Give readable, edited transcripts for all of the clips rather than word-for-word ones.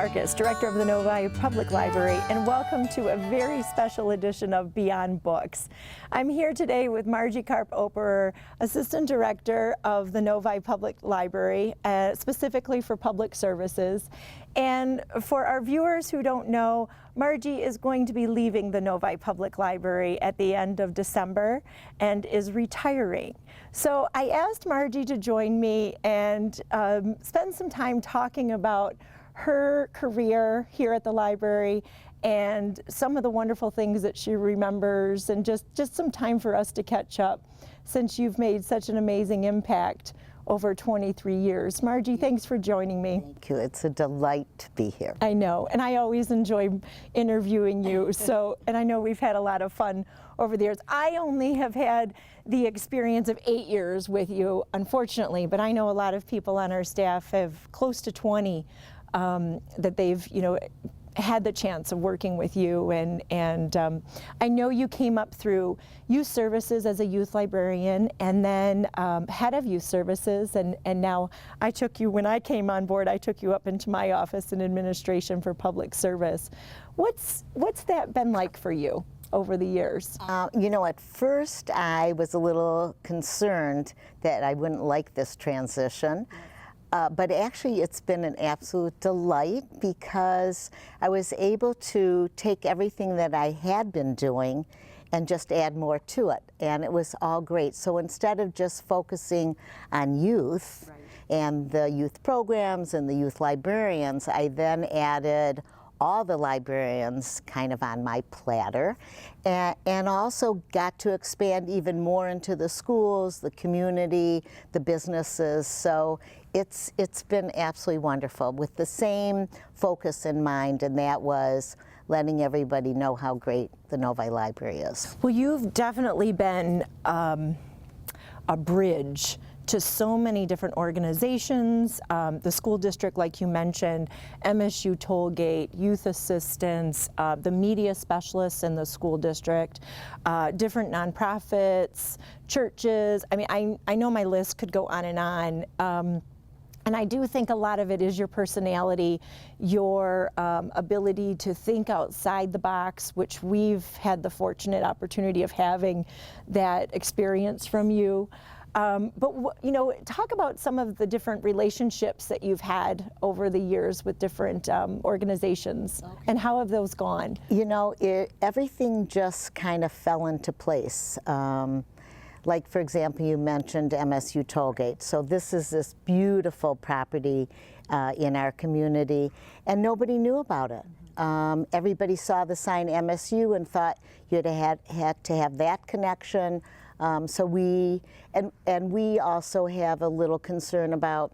Marcus, Director of the Novi Public Library, and welcome to a very special edition of Beyond Books. I'm here today with Margi Karp-Opperer, Assistant Director of the Novi Public Library, specifically for public services. And for our viewers who don't know, Margi is going to be leaving the Novi Public Library at the end of December and is retiring. So I asked Margi to join me and spend some time talking about her career here at the library and some of the wonderful things that she remembers, and just some time for us to catch up since you've made such an amazing impact over 23 years. Margi, thanks for joining me. Thank you. It's a delight to be here. I know, and I always enjoy interviewing you. And I know we've had a lot of fun over the years. I only have had the experience of 8 years with you, unfortunately, but I know a lot of people on our staff have close to 20 that they've, had the chance of working with you, and I know you came up through youth services as a youth librarian, and then head of youth services, and now I took you, when I came on board, I took you up into my office in administration for public service. What's that been like for you over the years? At first I was a little concerned that I wouldn't like this transition. But actually it's been an absolute delight because I was able to take everything that I had been doing and just add more to it, and it was all great. So instead of just focusing on youth and the youth programs and the youth librarians, I then added all the librarians kind of on my platter, and also got to expand even more into the schools, the community, the businesses. So it's been absolutely wonderful with the same focus in mind, and that was letting everybody know how great the Novi Library is. Well, you've definitely been a bridge to so many different organizations, the school district, like you mentioned, MSU Tollgate, youth assistants, the media specialists in the school district, different nonprofits, churches. I mean, I know my list could go on. And I do think a lot of it is your personality, your ability to think outside the box, which we've had the fortunate opportunity of having that experience from you. But talk about some of the different relationships that you've had over the years with different organizations, and how have those gone? Everything just kind of fell into place. Like, for example, you mentioned MSU Tollgate. So this is this beautiful property in our community, and nobody knew about it. Everybody saw the sign MSU and thought you'd had to have that connection. So we also have a little concern about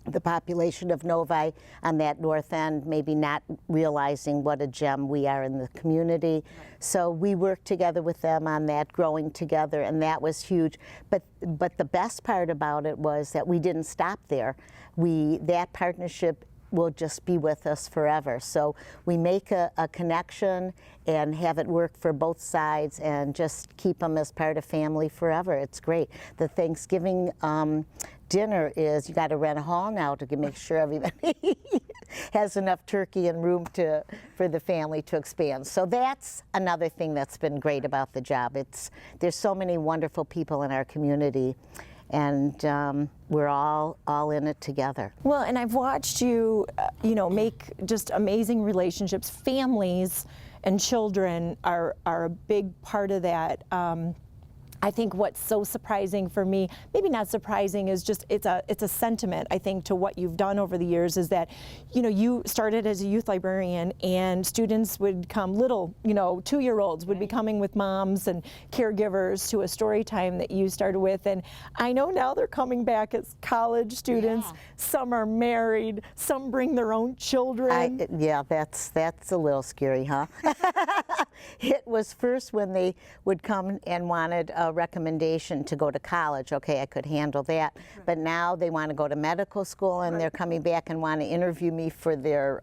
the population of Novi on that north end, maybe not realizing what a gem we are in the community. So we worked together with them on that, growing together, and that was huge. But the best part about it was that we didn't stop there. That partnership will just be with us forever. So we make a connection and have it work for both sides and just keep them as part of family forever. It's great. The Thanksgiving dinner is, you got to rent a hall now to make sure everybody has enough turkey and room for the family to expand. So that's another thing that's been great about the job. There's so many wonderful people in our community, and we're all in it together. Well, and I've watched you, make just amazing relationships. Families and children are a big part of that. I think what's so surprising for me, maybe not surprising, is just it's a sentiment, I think, to what you've done over the years, is that, you started as a youth librarian and students would come, little, 2-year-olds would be coming with moms and caregivers to a story time that you started with. And I know now they're coming back as college students. Yeah. Some are married, some bring their own children. Yeah, that's a little scary, huh? It was first when they would come and wanted a recommendation to go to college. Okay, I could handle that. Right. But now they want to go to medical school, and they're coming back and want to interview me for their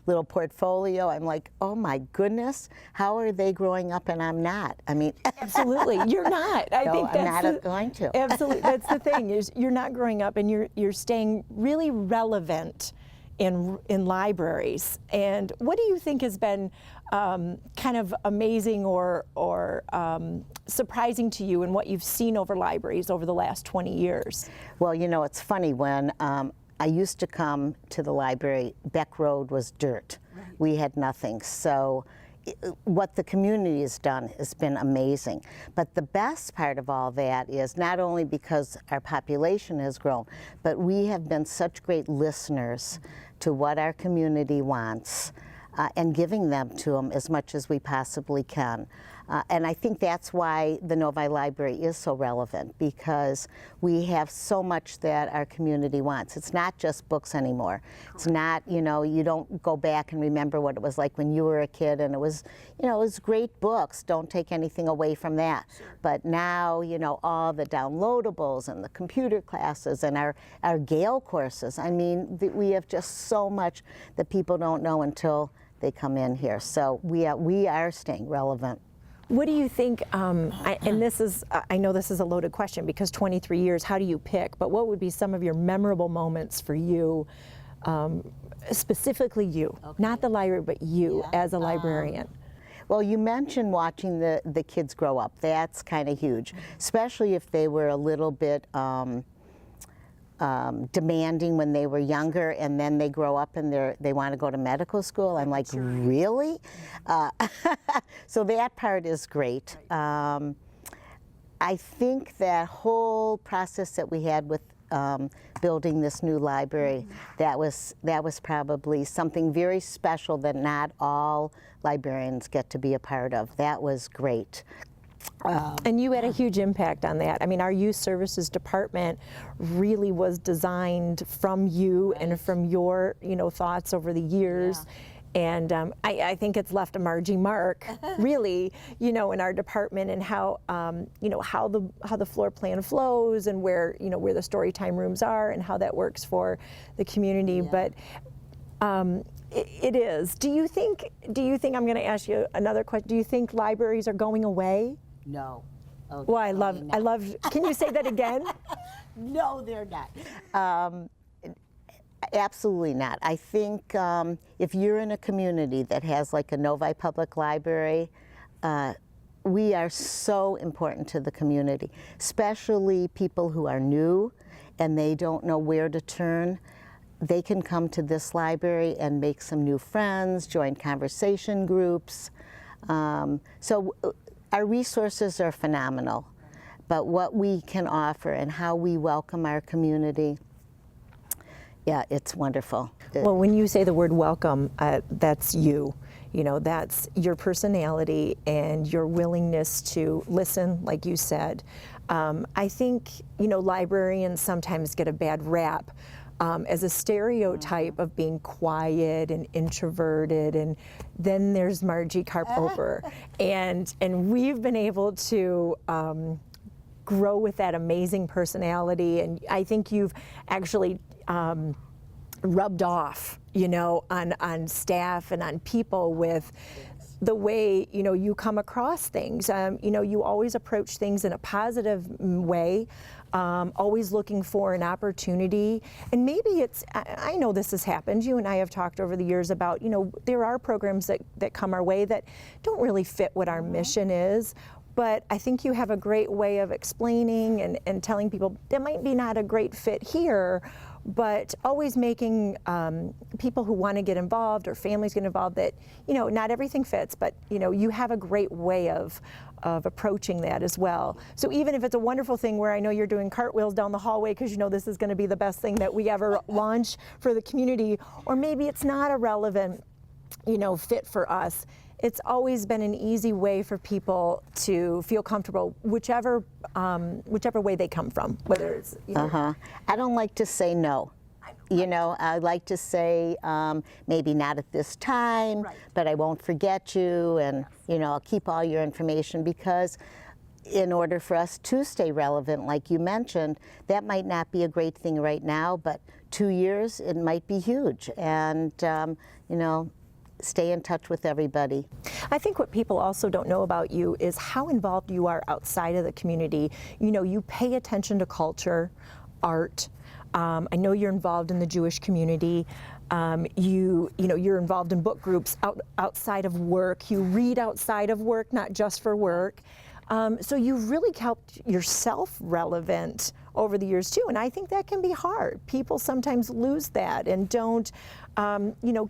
little portfolio. I'm like, oh my goodness, how are they growing up and I'm not? I mean, absolutely, you're not. I think I'm not going to. Absolutely, that's the thing, is you're not growing up, and you're staying really relevant in libraries. And what do you think has been kind of amazing or surprising to you in what you've seen over libraries over the last 20 years? Well, you know, it's funny, when I used to come to the library, Beck Road was dirt. Right. We had nothing. So what the community has done has been amazing. But the best part of all that is not only because our population has grown, but we have been such great listeners to what our community wants, and giving them to them as much as we possibly can. And I think that's why the Novi Library is so relevant, because we have so much that our community wants. It's not just books anymore. It's not, you know, you don't go back and remember what it was like when you were a kid, and it was, you know, it was great books. Don't take anything away from that. Sure. But now, you know, all the downloadables and the computer classes and our Gale courses. I mean, we have just so much that people don't know until they come in here. So we are staying relevant. What do you think, and this is, I know this is a loaded question because 23 years, how do you pick, but what would be some of your memorable moments for you, specifically you, okay. Not the library, but you as a librarian? Well, you mentioned watching the kids grow up. That's kind of huge, especially if they were a little bit demanding when they were younger, and then they grow up and they want to go to medical school. I'm like, really? So that part is great. I think that whole process that we had with building this new library, that was probably something very special that not all librarians get to be a part of. That was great. And you had a huge impact on that. I mean, our youth services department really was designed from you and from your, you know, thoughts over the years. Yeah. And I think it's left a Margi mark, really, you know, in our department, and how, you know, how the floor plan flows, and where, you know, where the story time rooms are, and how that works for the community. Yeah. But it is. Do you think? I'm going to ask you another question. Do you think libraries are going away? No. Oh, well, I love. Can you say that again? No, they're not. Absolutely not. I think if you're in a community that has like a Novi Public Library, we are so important to the community, especially people who are new and they don't know where to turn. They can come to this library and make some new friends, join conversation groups. So our resources are phenomenal, but what we can offer and how we welcome our community, yeah, it's wonderful. Well, when you say the word welcome, that's you. You know, that's your personality and your willingness to listen, like you said. I think, you know, librarians sometimes get a bad rap as a stereotype of being quiet and introverted, and then there's Margi Karp-Opperer, and we've been able to grow with that amazing personality, and I think you've actually rubbed off, you know, on staff and on people with the way, you know, you come across things. You know, you always approach things in a positive way, always looking for an opportunity. And maybe it's, I know this has happened, you and I have talked over the years about, you know, there are programs that come our way that don't really fit what our mission is. But I think you have a great way of explaining and telling people that might be not a great fit here, but always making people who want to get involved or families get involved that, you know, not everything fits, but, you know, you have a great way of approaching that as well. So even if it's a wonderful thing where I know you're doing cartwheels down the hallway because you know this is going to be the best thing that we ever launch for the community, or maybe it's not a relevant, you know, fit for us, it's always been an easy way for people to feel comfortable, whichever way they come from, whether it's, you know. I don't like to say no. You know, I like to say maybe not at this time, right, but I won't forget you, and you know, I'll keep all your information, because in order for us to stay relevant, like you mentioned, that might not be a great thing right now, but 2 years it might be huge, and you know, stay in touch with everybody. I think what people also don't know about you is how involved you are outside of the community. You know, you pay attention to culture, art. I know you're involved in the Jewish community. You're involved in book groups outside of work. You read outside of work, not just for work. So you've really kept yourself relevant over the years too, and I think that can be hard. People sometimes lose that and don't,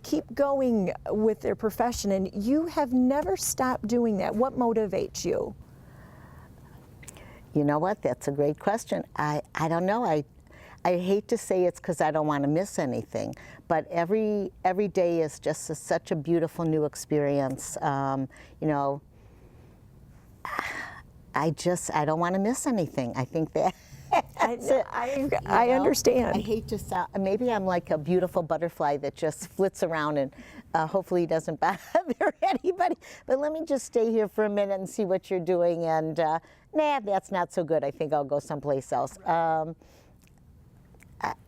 keep going with their profession, and you have never stopped doing that. What motivates you? You know what? That's a great question. I don't know. I hate to say it's because I don't want to miss anything, but every day is just such a beautiful new experience. I don't want to miss anything. I think that. I understand. I hate to sound, maybe I'm like a beautiful butterfly that just flits around and hopefully doesn't bother anybody. But let me just stay here for a minute and see what you're doing. And nah, that's not so good. I think I'll go someplace else.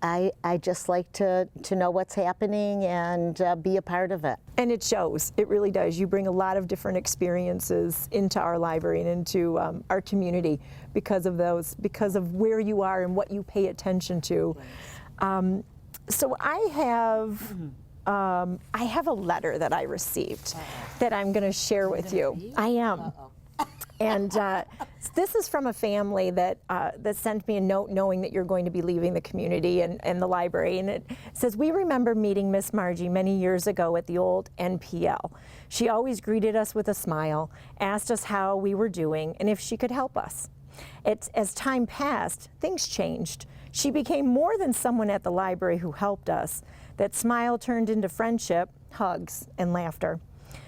I just like to know what's happening and be a part of it. And it shows. It really does. You bring a lot of different experiences into our library and into our community because of where you are and what you pay attention to. So I have a letter that I received that I'm going to share with you. I am. And this is from a family that sent me a note knowing that you're going to be leaving the community and the library. And it says, "We remember meeting Miss Margi many years ago at the old NPL. She always greeted us with a smile, asked us how we were doing, and if she could help us. As time passed, things changed. She became more than someone at the library who helped us. That smile turned into friendship, hugs, and laughter.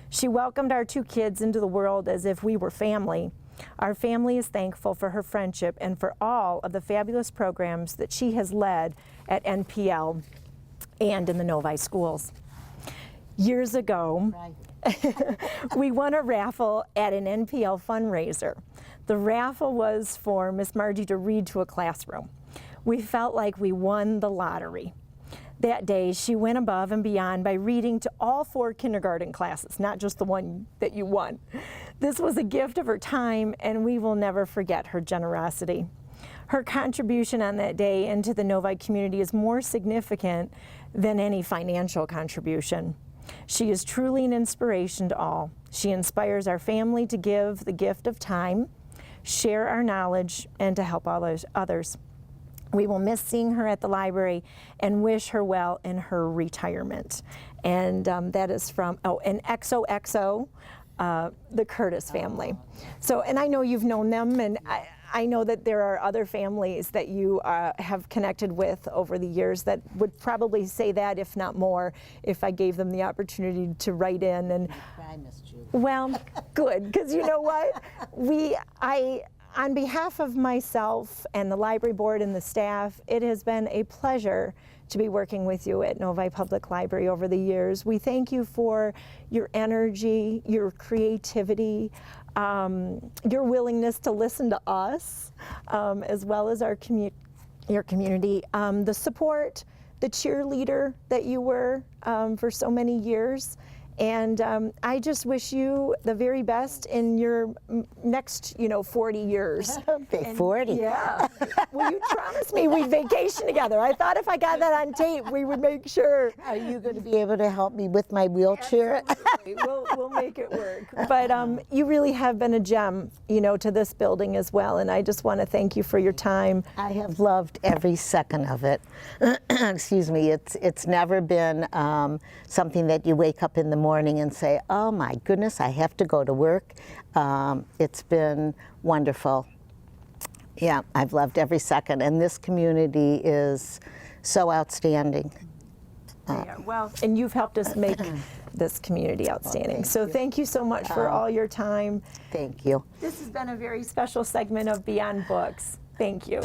She welcomed our 2 kids into the world as if we were family. Our family is thankful for her friendship and for all of the fabulous programs that she has led at NPL and in the Novi schools. Years ago, we won a raffle at an NPL fundraiser. The raffle was for Miss Margi to read to a classroom. We felt like we won the lottery. That day, she went above and beyond by reading to all 4 kindergarten classes, not just the one that you won. This was a gift of her time, and we will never forget her generosity. Her contribution on that day into the Novi community is more significant than any financial contribution. She is truly an inspiration to all. She inspires our family to give the gift of time, share our knowledge, and to help others. We will miss seeing her at the library and wish her well in her retirement." And that is from, and XOXO, the Curtis family. So, and I know you've known them, and I know that there are other families that you have connected with over the years that would probably say that, if not more, if I gave them the opportunity to write in. And I missed you. Well, good, because you know what? On behalf of myself and the library board and the staff, it has been a pleasure to be working with you at Novi Public Library over the years. We thank you for your energy, your creativity, your willingness to listen to us, as well as your community, the support, the cheerleader that you were for so many years. And I just wish you the very best in your next, 40 years. Okay, 40. Yeah. Well, you promised me we'd vacation together. I thought if I got that on tape, we would make sure. Are you going to be able to help me with my wheelchair? Absolutely. We'll make it work. But you really have been a gem, to this building as well. And I just want to thank you for your time. I have loved every second of it. Excuse me. It's never been something that you wake up in the morning and say, "Oh my goodness, I have to go to work." It's been wonderful. Yeah, I've loved every second, and this community is so outstanding. Yeah, well, and you've helped us make this community outstanding. So thank you so much for all your time. Thank you. This has been a very special segment of Beyond Books. Thank you.